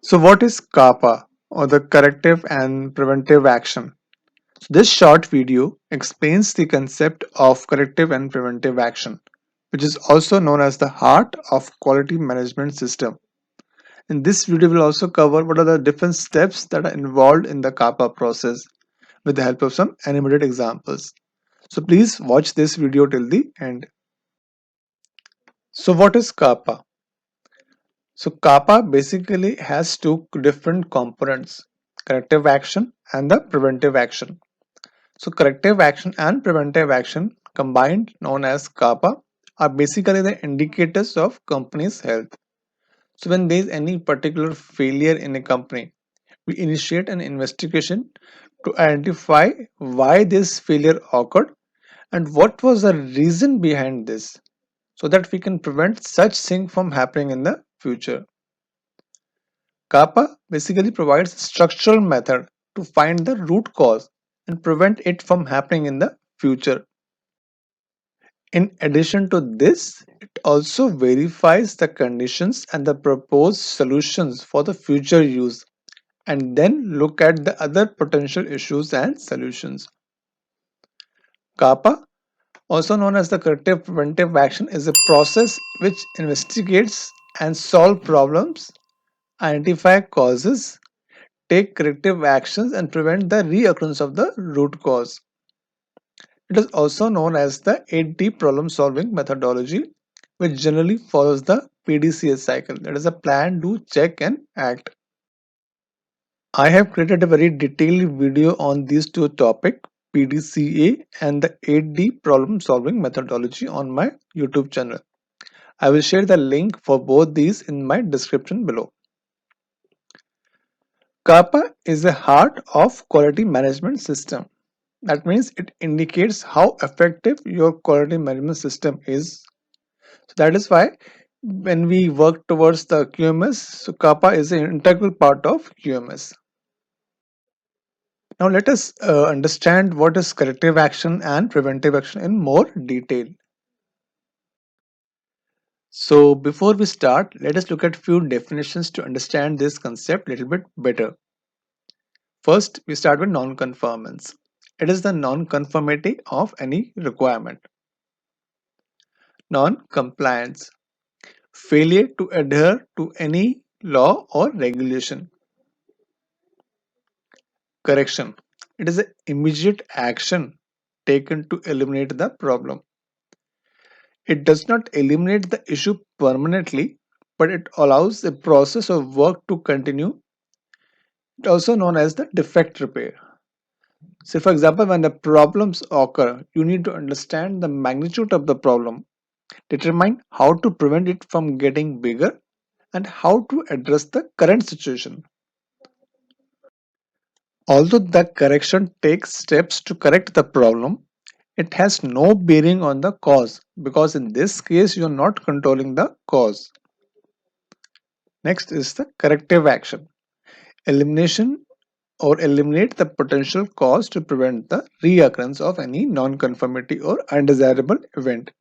So what is CAPA or the corrective and preventive action? So this short video explains the concept of corrective and preventive action, which is also known as the heart of quality management system. In this video we'll also cover what are the different steps that are involved in the CAPA process with the help of some animated examples. So please watch this video till the end. So what is CAPA? So kappa basically has two different components, corrective action and the preventive action. So corrective action and preventive action combined known as kappa are basically the indicators of company's health. So when there is any particular failure in a company, we initiate an investigation to identify why this failure occurred and what was the reason behind this so that we can prevent such thing from happening in the future. Kappa basically provides a structural method to find the root cause and prevent it from happening in the future. In addition to this, it also verifies the conditions and the proposed solutions for the future use and then look at the other potential issues and solutions. Kappa, also known as the corrective preventive action, is a process which investigates and solve problems, identify causes, take corrective actions and prevent the reoccurrence of the root cause. It is also known as the 8D problem solving methodology, which generally follows the PDCA cycle, that is a plan, do, check, and act. I have created a very detailed video on these two topics, PDCA and the 8D problem solving methodology, on my YouTube channel. I will share the link for both these in my description below. CAPA is the heart of quality management system. That means it indicates how effective your quality management system is. So that is why when we work towards the QMS, so kappa is an integral part of QMS. Now let us understand what is corrective action and preventive action in more detail. So before we start, let us look at few definitions to understand this concept a little bit better. First, we start with non-conformance. It is the non-conformity of any requirement. Non-compliance, failure to adhere to any law or regulation. Correction, it is an immediate action taken to eliminate the problem. It does not eliminate the issue permanently, but it allows the process of work to continue, also known as the defect repair. So for example, when the problems occur, you need to understand the magnitude of the problem, determine how to prevent it from getting bigger, and how to address the current situation. Although the correction takes steps to correct the problem, it has no bearing on the cause because in this case you are not controlling the cause. Next is the corrective action. Elimination or eliminate the potential cause to prevent the reoccurrence of any non-conformity or undesirable event.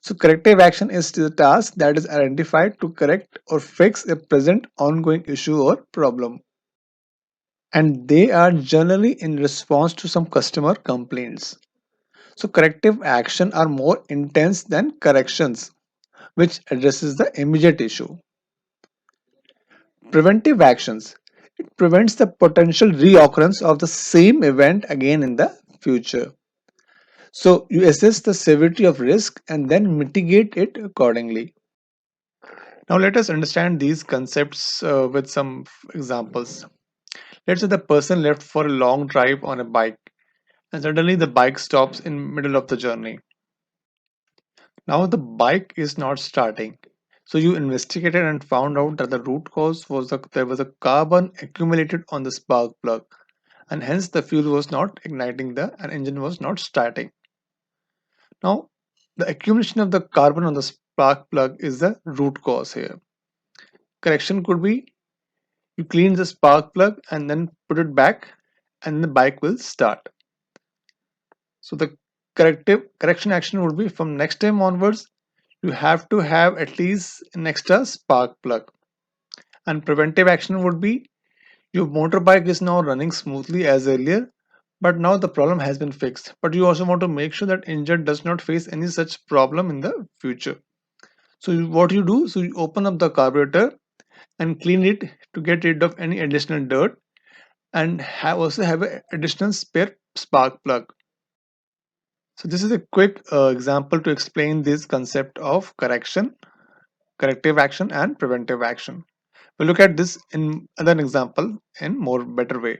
So corrective action is the task that is identified to correct or fix a present ongoing issue or problem. And they are generally in response to some customer complaints. So corrective action are more intense than corrections, which addresses the immediate issue. Preventive actions. It prevents the potential reoccurrence of the same event again in the future. So you assess the severity of risk and then mitigate it accordingly. Now let us understand these concepts with some examples. Let's say the person left for a long drive on a bike and suddenly the bike stops in middle of the journey. Now the bike is not starting. So you investigated and found out that the root cause was that there was a carbon accumulated on the spark plug and hence the fuel was not igniting the and engine was not starting. Now the accumulation of the carbon on the spark plug is the root cause here. Correction could be you clean the spark plug and then put it back and the bike will start. So the correction action would be from next time onwards you have to have at least an extra spark plug And preventive action would be your motorbike is now running smoothly as earlier, but now the problem has been fixed. But you also want to make sure that injured does not face any such problem in the future. So what you do, so you open up the carburetor and clean it to get rid of any additional dirt, and also have an additional spare spark plug. So this is a quick example to explain this concept of corrective action and preventive action. We'll look at this in another example in more better way.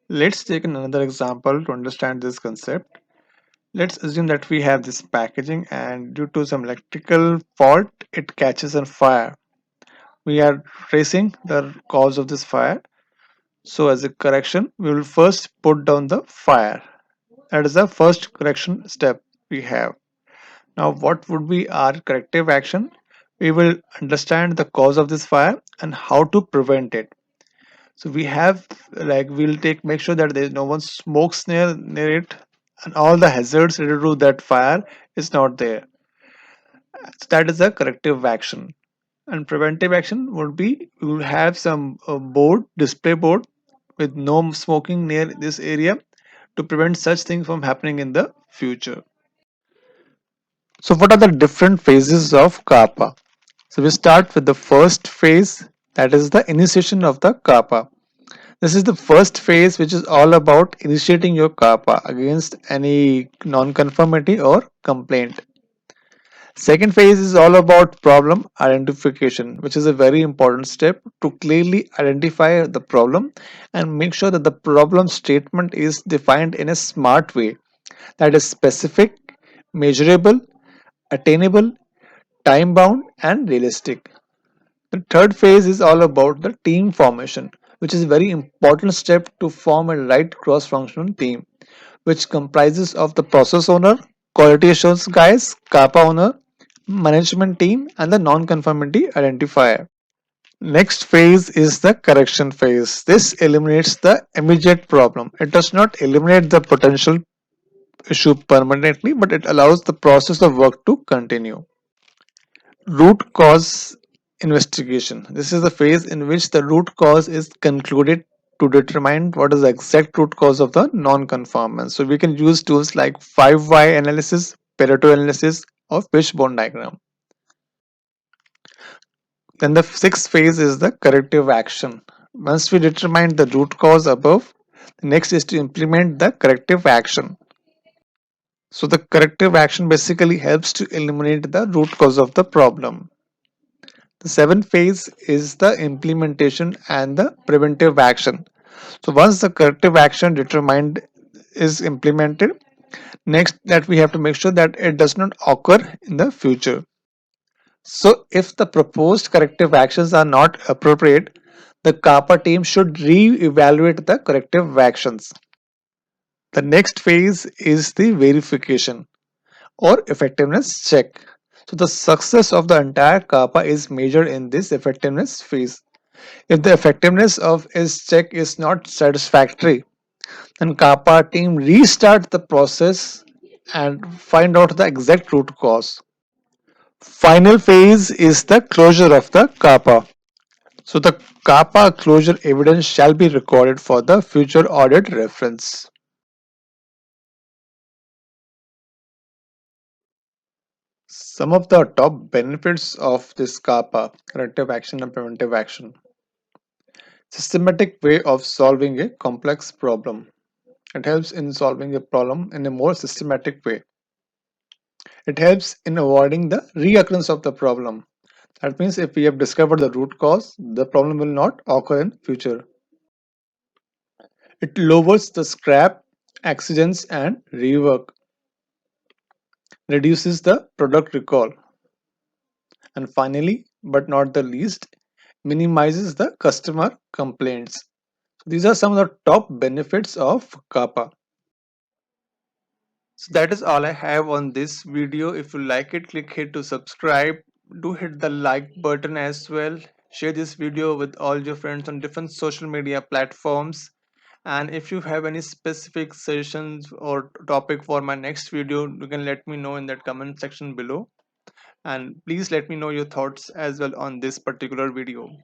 Let's take another example to understand this concept. Let's assume that we have this packaging and due to some electrical fault it catches on fire. We are tracing the cause of this fire. So as a correction, we will first put down the fire. That is the first correction step we have. Now what would be our corrective action? We will understand the cause of this fire and how to prevent it. So we have, like, we'll take make sure that there is no one smokes near it, and all the hazards related to that fire is not there. So that is a corrective action. And preventive action would be we will have some display board with no smoking near this area to prevent such things from happening in the future. So what are the different phases of kappa? So we start with the first phase, that is the initiation of the kappa. This is the first phase, which is all about initiating your kappa against any non-conformity or complaint. Second phase is all about problem identification, which is a very important step to clearly identify the problem and make sure that the problem statement is defined in a smart way that is specific, measurable, attainable, time bound, and realistic. The third phase is all about the team formation, which is a very important step to form a right cross-functional team, which comprises of the process owner, quality assurance guys, kappa owner, management team, and the non-conformity identifier. Next phase is the correction phase. This eliminates the immediate problem. It does not eliminate the potential issue permanently, but it allows the process of work to continue. Root cause investigation. This is the phase in which the root cause is concluded to determine what is the exact root cause of the non-conformance. So we can use tools like 5 why analysis, Pareto analysis, or fishbone diagram. Then the sixth phase is the corrective action. Once we determine the root cause above, the next is to implement the corrective action. So the corrective action basically helps to eliminate the root cause of the problem. The seventh phase is the implementation and the preventive action. So once the corrective action determined is implemented, next that we have to make sure that it does not occur in the future. So if the proposed corrective actions are not appropriate, the kappa team should re-evaluate the corrective actions. The next phase is the verification or effectiveness check. So the success of the entire kappa is measured in this effectiveness phase. If the effectiveness of its check is not satisfactory, then kappa team restart the process and find out the exact root cause. Final phase is the closure of the kappa. So the kappa closure evidence shall be recorded for the future audit reference. Some of the top benefits of this kappa, corrective action and preventive action. Systematic way of solving a complex problem. It helps in solving a problem in a more systematic way. It helps in avoiding the reoccurrence of the problem. That means if we have discovered the root cause, the problem will not occur in future. It lowers the scrap, accidents and rework, reduces the product recall, and finally, but not the least, minimizes the customer complaints. These are some of the top benefits of kappa. So that is all I have on this video. If you like it, click here to subscribe. Do hit the like button as well. Share this video with all your friends on different social media platforms. And if you have any specific suggestions or topic for my next video, you can let me know in that comment section below. And please let me know your thoughts as well on this particular video.